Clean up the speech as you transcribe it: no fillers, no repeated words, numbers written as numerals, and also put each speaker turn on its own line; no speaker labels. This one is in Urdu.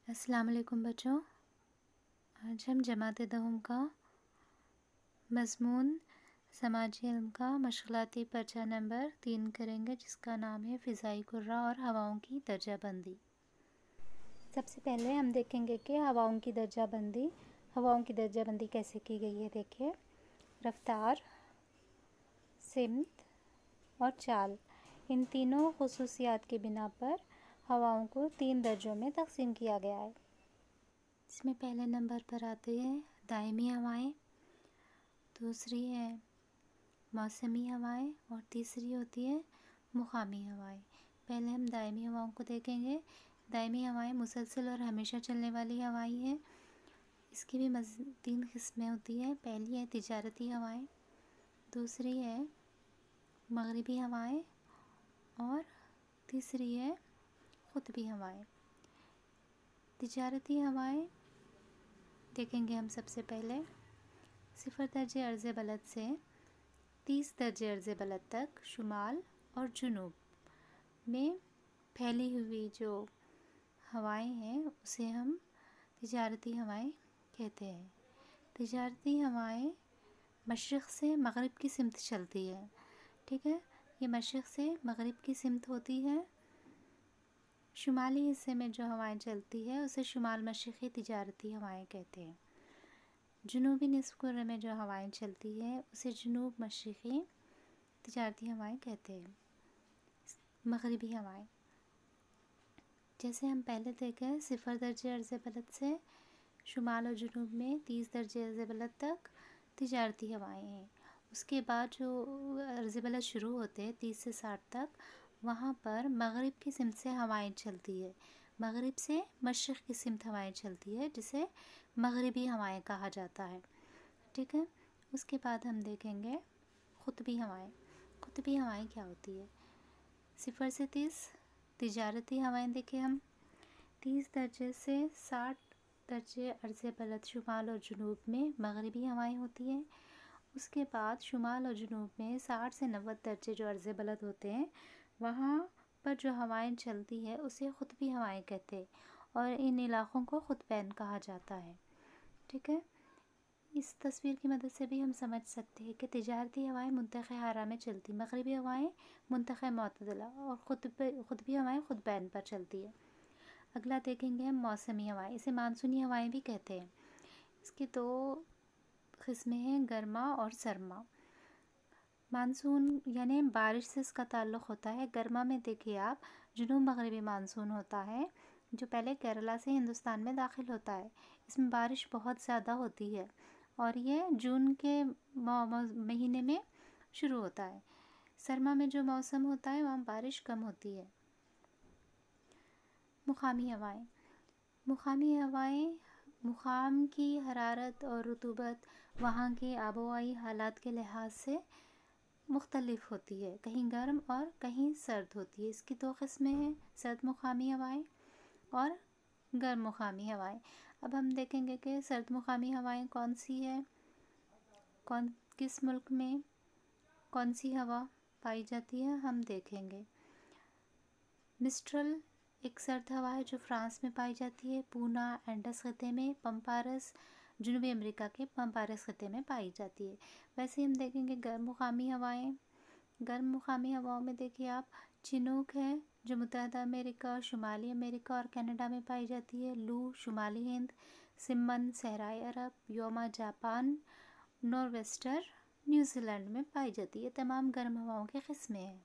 السلام علیکم بچوں، آج ہم جماعت دہم کا مضمون سماجی علم کا مشغلاتی پرچہ نمبر 3 کریں گے، جس کا نام ہے فضائی کرہ اور ہواؤں کی درجہ بندی۔ سب سے پہلے ہم دیکھیں گے کہ ہواؤں کی درجہ بندی کیسے کی گئی ہے۔ دیکھیے، رفتار، سمت اور چال، ان تینوں خصوصیات کی بنا پر ہواؤں کو 3 درجوں میں تقسیم کیا گیا ہے۔ اس میں پہلے نمبر پر آتی ہے دائمی ہوائیں، دوسری ہے موسمی ہوائیں اور تیسری ہوتی ہے مقامی ہوائیں۔ پہلے ہم دائمی ہواؤں کو دیکھیں گے۔ دائمی ہوائیں مسلسل اور ہمیشہ چلنے والی ہوائیں ہیں۔ اس کی بھی 3 قسمیں ہوتی ہیں۔ پہلی ہے تجارتی ہوائیں، دوسری ہے مغربی ہوائیں اور تیسری ہے قطبی ہوائیں۔ تجارتی ہوائیں دیکھیں گے ہم سب سے پہلے 0 درجے عرض بلد سے 30 درجے عرض بلد تک شمال اور جنوب میں پھیلی ہوئی جو ہوائیں ہیں اسے ہم تجارتی ہوائیں کہتے ہیں۔ تجارتی ہوائیں مشرق سے مغرب کی سمت چلتی ہے، ٹھیک ہے، یہ مشرق سے مغرب کی سمت ہوتی ہے۔ شمالی حصے میں جو ہوائیں چلتی ہے اسے شمال مشرقی تجارتی ہوائیں کہتے ہیں۔ جنوبی نصف کرہ میں جو ہوائیں چلتی ہے اسے جنوب مشرقی تجارتی ہوائیں کہتے ہیں۔ مغربی ہوائیں جیسے ہم پہلے دیکھے 0 درجے عرض بلد سے شمال اور جنوب میں 30 درجے عرض بلد تک تجارتی ہوائیں ہیں۔ اس کے بعد جو عرض بلد شروع ہوتے ہیں 30 سے 60 تک، وہاں پر مغرب کی سمت سے ہوائیں چلتی ہے، مغرب سے مشرق کی سمت ہوائیں چلتی ہے، جسے مغربی ہوائیں کہا جاتا ہے، ٹھیک ہے۔ اس کے بعد ہم دیکھیں گے قطبی ہوائیں۔ قطبی ہوائیں کیا ہوتی ہے؟ 0 سے 30 تجارتی ہوائیں دیکھیں ہم 30 درجے سے 60 درجے عرض بلد شمال اور جنوب میں مغربی ہوائیں ہوتی ہیں۔ اس کے بعد شمال اور جنوب میں 60 سے 90 درجے جو عرض بلد ہوتے ہیں، وہاں پر جو ہوائیں چلتی ہے اسے قطبی ہوائیں کہتے ہیں اور ان علاقوں کو قطبین کہا جاتا ہے، ٹھیک ہے۔ اس تصویر کی مدد سے بھی ہم سمجھ سکتے ہیں کہ تجارتی ہوائیں منطقہ حرہ میں چلتی، مغربی ہوائیں منطقہ معتدلہ اور قطبی ہوائیں قطبین پر چلتی ہے۔ اگلا دیکھیں گے ہم موسمی ہوائیں، اسے مانسونی ہوائیں بھی کہتے ہیں۔ اس کی 2 قسمیں ہیں، گرما اور سرما۔ مانسون یعنی بارش سے اس کا تعلق ہوتا ہے۔ گرما میں دیکھیے آپ جنوب مغربی مانسون ہوتا ہے جو پہلے کیرلا سے ہندوستان میں داخل ہوتا ہے۔ اس میں بارش بہت زیادہ ہوتی ہے اور یہ جون کے مہینے میں شروع ہوتا ہے۔ سرما میں جو موسم ہوتا ہے وہاں بارش کم ہوتی ہے۔ مقامی ہوائیں۔ مقامی ہوائیں مقام کی حرارت اور رطوبت وہاں کے آب و ہوائی حالات کے لحاظ سے مختلف ہوتی ہے، کہیں گرم اور کہیں سرد ہوتی ہے۔ اس کی 2 قسمیں ہیں، سرد مقامی ہوائیں اور گرم مقامی ہوائیں۔ اب ہم دیکھیں گے کہ سرد مقامی ہوائیں کون سی ہے، کس ملک میں کون سی ہوا پائی جاتی ہے، ہم دیکھیں گے۔ مسٹرل ایک سرد ہوا ہے جو فرانس میں پائی جاتی ہے، پونا اینڈس خطے میں، پمپارس جنوبی امریکہ کے پمپارس خطے میں پائی جاتی ہے۔ ویسے ہم دیکھیں گے گرم مقامی ہوائیں۔ گرم مقامی ہواؤں میں دیکھیے آپ چنوک ہے جو متحدہ امریکہ، شمالی امریکہ اور کینیڈا میں پائی جاتی ہے، لو شمالی ہند، سمن صحرائی عرب، یوما جاپان، نور ویسٹر نیوزی لینڈ میں پائی جاتی ہے۔ تمام گرم ہواؤں کی قسمیں ہیں۔